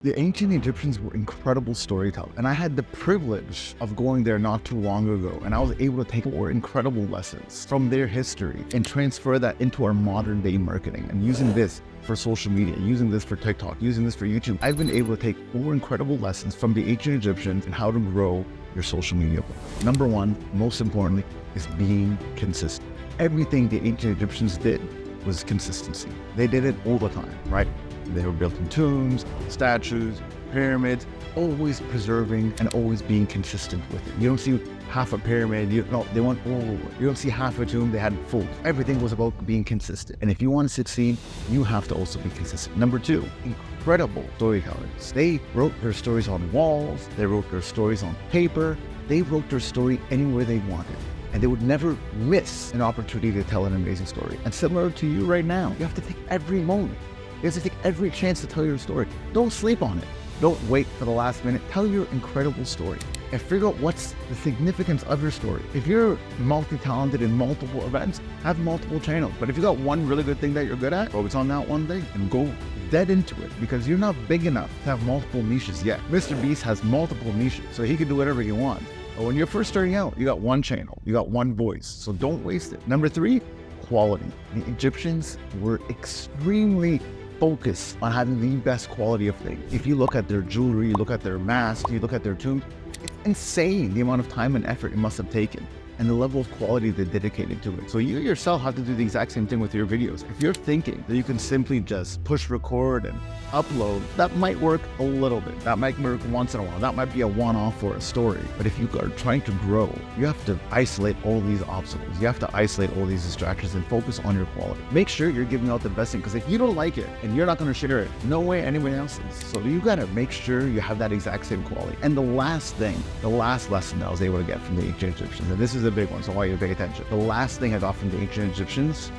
The ancient Egyptians were incredible storytellers, and I had the privilege of going there not too long ago, and I was able to take 4 incredible lessons from their history and transfer that into our modern day marketing, and using this for social media, using this for TikTok, using this for YouTube. I've been able to take 4 incredible lessons from the ancient Egyptians and how to grow your social media. Number one, most importantly, is being consistent. Everything the ancient Egyptians did was consistency. They did it all the time, right? They were built in tombs, statues, pyramids, always preserving and always being consistent with it. You don't see half a pyramid, they went all over. You don't see half a tomb, they had full. Everything was about being consistent. And if you want to succeed, you have to also be consistent. Number two, incredible storytellers. They wrote their stories on walls, they wrote their stories on paper, they wrote their story anywhere they wanted. And they would never miss an opportunity to tell an amazing story. And similar to you right now, you have to take every moment. You have to take every chance to tell your story. Don't sleep on it. Don't wait for the last minute. Tell your incredible story and figure out what's the significance of your story. If you're multi-talented in multiple events, have multiple channels. But if you got one really good thing that you're good at, focus on that one thing and go dead into it, because you're not big enough to have multiple niches yet. Mr. Beast has multiple niches, so he can do whatever he wants. But when you're first starting out, you got one channel, you got one voice, so don't waste it. Number three, quality. The Egyptians were extremely focused on having the best quality of things. If you look at their jewelry, you look at their masks, you look at their tombs, it's insane the amount of time and effort it must have taken and the level of quality they dedicated to it. So you yourself have to do the exact same thing with your videos. If you're thinking that you can simply just push record and upload, that might work a little bit. That might work once in a while. That might be a one-off for a story. But if you are trying to grow, you have to isolate all these obstacles. You have to isolate all these distractions and focus on your quality. Make sure you're giving out the best thing, because if you don't like it and you're not going to share it, no way anyone else is. So you got to make sure you have that exact same quality. And the last thing, the last lesson that I was able to get from the ancient Egyptians, and this is a big one, so I want you to pay attention. The last thing I got from the ancient Egyptians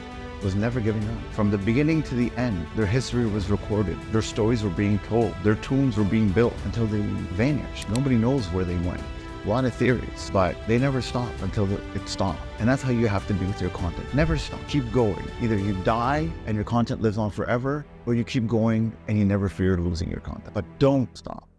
was never giving up. From the beginning to the end, their history was recorded. Their stories were being told. Their tombs were being built until they vanished. Nobody knows where they went. A lot of theories, but they never stopped until it stopped. And that's how you have to be with your content. Never stop. Keep going. Either you die and your content lives on forever, or you keep going and you never fear losing your content. But don't stop.